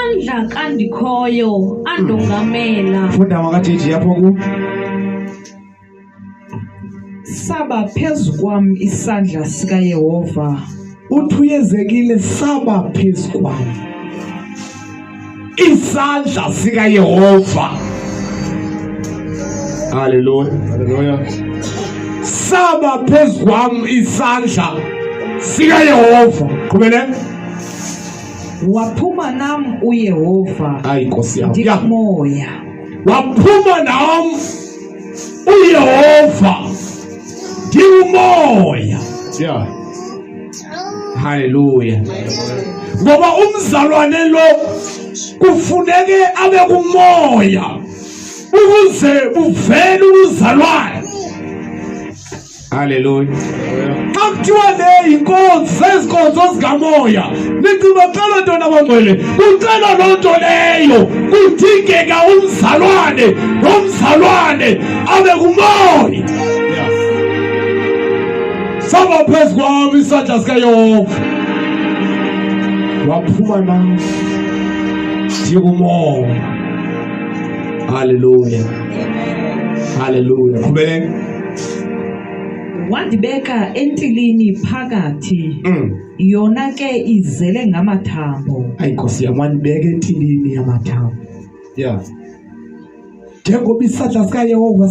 Amandla kandikhoyo andongamela. Funda makajeje yapho ku. Saba phezu kwami isandla sika Yehova. Uthuyezekile saba phezu kwami isandla sika Yehova. Hallelujah. Hallelujah. Saba phezu kwami isandla sika Yehova. Qhubeleni. Waphuma nami uYehova. Hayi Nkosi yami. Ndikumoya. Waphuma nami uYehova. Ndikumoya. Yeah. Hallelujah. Ngoba umzalwane lo kufuneke abe kumoya ukuze uvele umzalwane. Hallelujah. Xa kuthiwa le inkonzo sezikonzo zikamoya nicinga cela ntona abangcwele kucela loo nto leyo kudingeka umzalwane nomzalwane abe kumoya. Saba phezu kwami isandla sikaYehova. Waphuma nami ndikumoya. Hallelujah. Hallelujah. Qhubeleni. Wandibeka entilini phakathi. Yona ke izele ngamathambo. Hayi Nkosi yami, wandibeka entilini yamathambo. Yeah. Njengoba isandla sikaYehova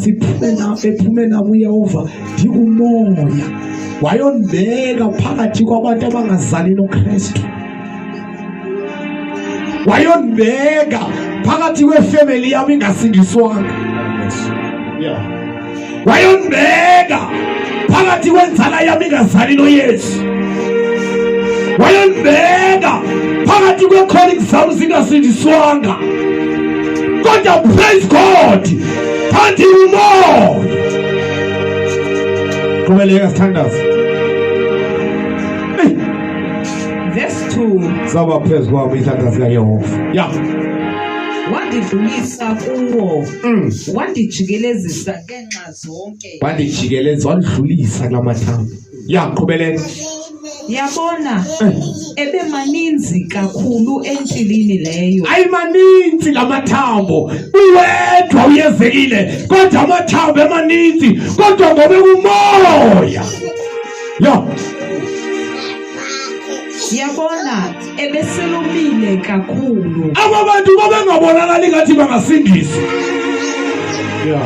ephume nami uYehova ndikumoya. Wayondibeka phakathi kwabantu abangazali noKristu. Wayondibeka phakathi kwefamily yami ingasindiswanga. Yeah. Wayondibeka phakathi kwenzala yami ingazali noYesu. Wayondibeka phakathi kwecolleagues zami zingasindiswanga. Kodwa praise God, phansi umoya. Qhubeleka sithandaza. Verse 2. Saba phezu kwami isandla sikaYehova. Yeah. Wandidlulisa kuwo. Wandijikelezisa ngenxa zonke. Wandijikeleza wandidlulisa kulamathambo. Yeah, qhubeleni. Yabona ebe maninzi kakhulu entilini leyo. Ayimaninzi lamathambo. Uwedwa uyezekile kodwa amathambo emaninzi kodwa ngobe kumoya. Yeah. Yabona ebeselomile kakhulu. Abantu babengabonakali ngathi bangasindiswa. Yeah.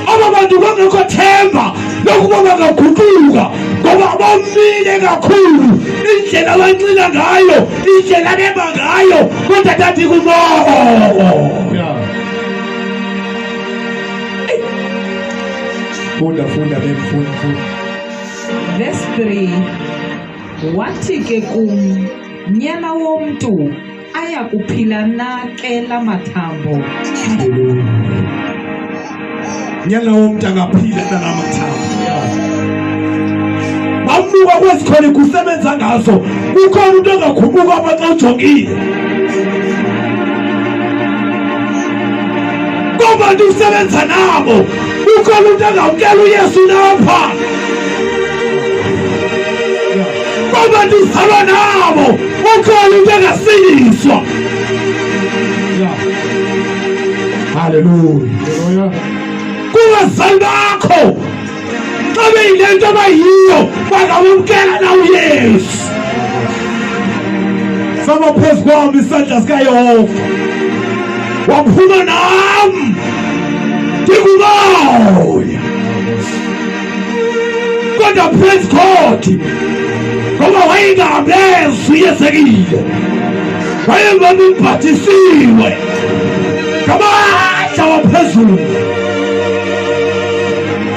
Abantu bangekho themba lokuba bangaguquka ngoba bomile kakhulu. Indlela abancina ngayo, indlela beba ngayo kodwa tathi kumoya. Yeah. Funda bemfunda. Verse 3. Wathi ke kum, nyana womntu aya kuphila na ke lamathambo. Nyana womntu angaphila nalamathambo. Bambuka kwesikhona kusebenza ngazo. Kukhona umuntu ongaguquka abaxa ujongile. Kubantu usebenza nabo. Kukhona umuntu ongamkela uYesu lapha. Kubantu uzalwa nabo. Kukhona umuntu ongasindiswa. Hallelujah. Kungazali bakho xa beyilento abayiyo bangabamkela na uYesu. Saba phezu kwami isandla sikaYehova. Waphuma nami ndikumoya. Kodwa praise God, ngoba wayengabezwa uyezekile. Wayengabibhathisiwe ngamandla waphezulu.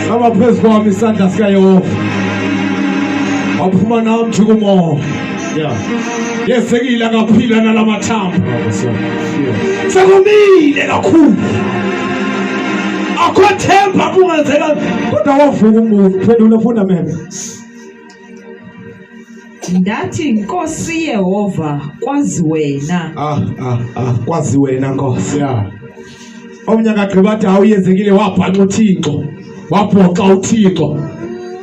Saba phezu kwami isandla sikaYehova. Waphuma nami ndikumoya. Yeah. Yesekile akaphila nalamathambo. Sekumile kakhulu. Akho themba kungenzeka kodwa wavuka umuvu. Phendula funda mema. Ndathi Nkosi Yehova kwazi wena. Kwazi wena Nkosi. Yeah. Omnyaka gqibathi awuyezekile wabhanqa uThixo. Wabhoxa uThixo.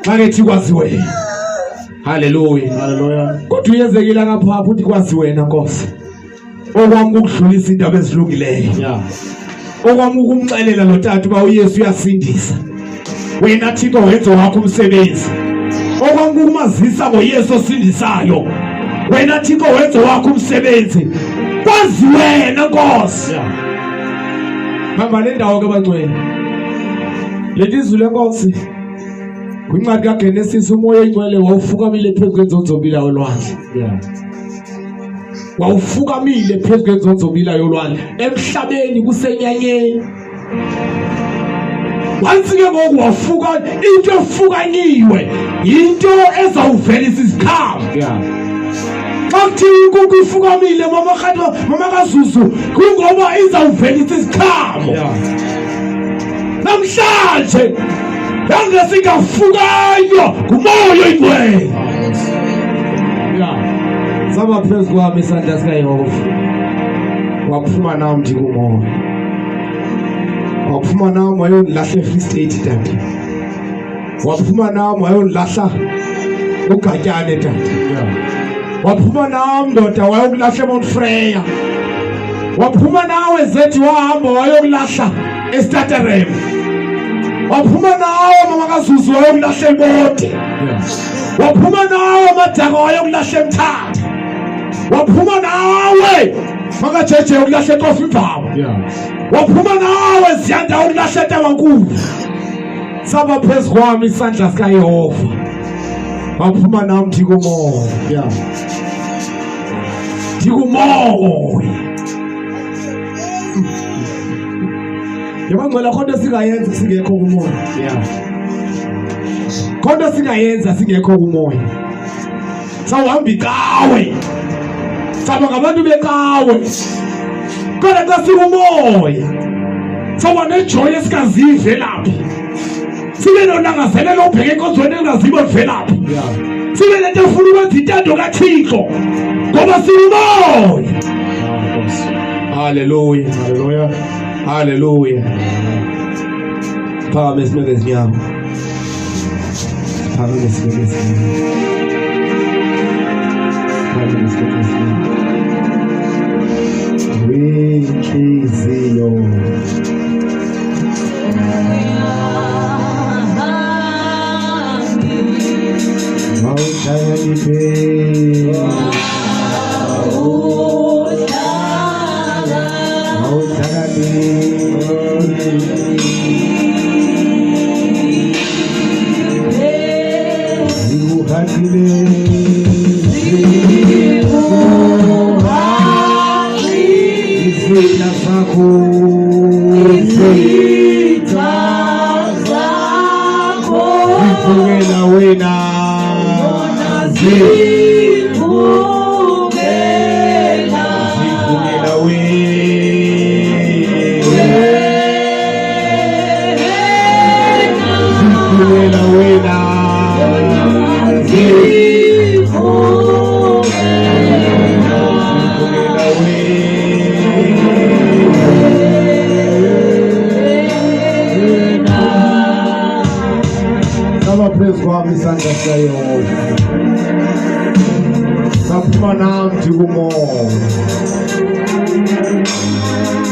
Xa kethi kwazi wena. Hallelujah. Hallelujah. Kodwa uyezekile ngapha uthi kwazi wena Nkosi. okwami ukudlulisa indaba ezilungileyo okwami ukumxelela lo tata uba uYesu uyasindisa wena Thixo wenza wakho umsebenzi okwami ukumazisa ngoYesu osindisayo wena Thixo wenza wakho umsebenzi kwazi wena Nkosi hamba le ndawo ke bangcwele lelizwi lenkosi kwincwadi kaGenesis umoya oyingcwele wawufukamile phezu kwenzonzobila yolwandle wawufukamile phezu kwenzonzobila yolwandle emhlabeni kusenyanyeni wansike ngoku wafuka into efukanyiwe into ezawuvelisa isikhama xa kuthiwa kufukamile mama kaZuzu kungoba izawuvelisa isikhama namhlanje yangesingafukanywa ngumoya oyingcwele sama phezu kwami isandla sikaYehova waphuma nami nje kumoya waphuma nami wayonilahla eFree State tata waphuma nami wayonilahla uGatyane tata waphuma nami ndoda wayokulahla eMount Freya waphuma nawe zethi wahamba wayokulahla eStaterem waphuma nawe mama kaZuzu wayokulahla eMote waphuma nawe Madaka wayokulahla eMthatha waphuma nawe makajeje ukulahla eKofimvaba waphuma nawe Ziyanda ukulahla eTabankulu saba phezu kwami isandla sikaYehova waphuma nami ndikumoya yabangcwela khona singayenza singekho kumoya khona singayenza singekho kumoya sawuhamba ikawe saba ngabantu bekawe kodwa xa sikumoya saba nejoy esikazive laphi sibe nonangazelela ubheke enkonzweni engazibo velaphi sibe lento efuna ukwenza intando kaThixo ngoba sikumoya haleluya haleluya haleluya phakame simeke izinyawo phakame simeke izinyawo phakame simeke izinyawo winhliziyo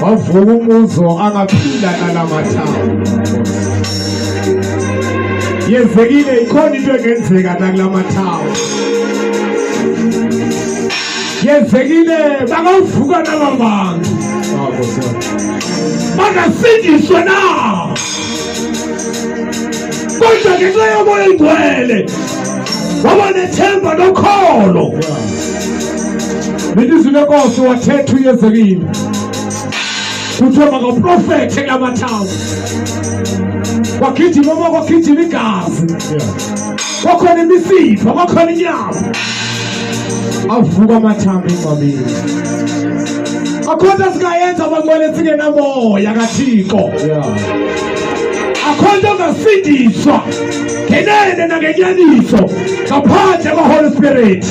wavuka umuzo angaphinda nalamathambo yenzekile ikhona into engenzeka nakulamathambo yenzekile bakavuka nababantu bangasindiswe na kodwa ngenxa yomoya oyingcwele waba nethemba nokholo ilizwi lenkosi wathetha uyezekile kuthiwa makaprofethe kulamathambo kwagijima kwagijima igazi kwakhona imisipha kwakhona inyama avuka amathambo engcwabeni akhona singayenza abangcwele singenamoya kaThixo akhona ongasindiswa ngenene nangenyaniso ngaphandle kwa-Holy Spirit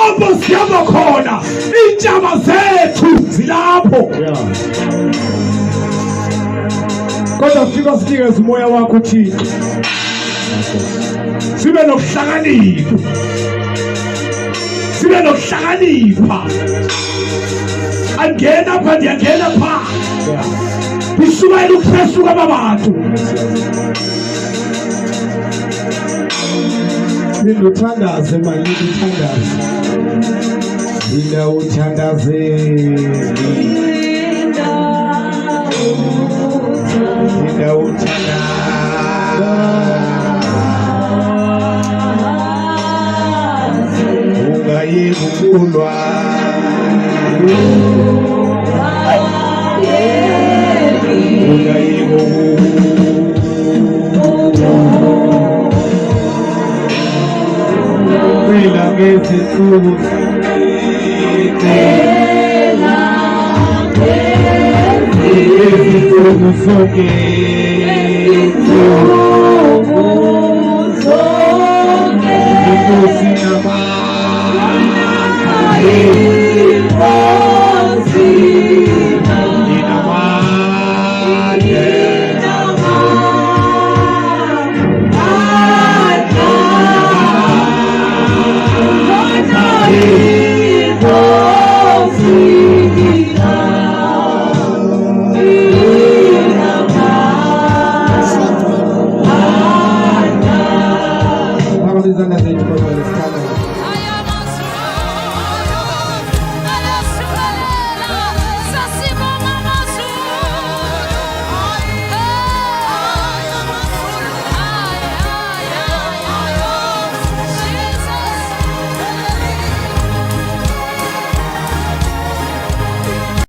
apho sihamba khona iintshaba zethu zilapho kodwa fika sinikeze umoya wakho Thixo sibe nokuhlakanipha sibe nokuhlakanipha. Angena pha ndiyangena pha. Bishumayela ukuphesuka babantu. Niluthandaze manje, niluthandaze. Nilawuthandazeli. Ungayibukulwa. Phela ngezinsuku izinsuku zonke Inkosi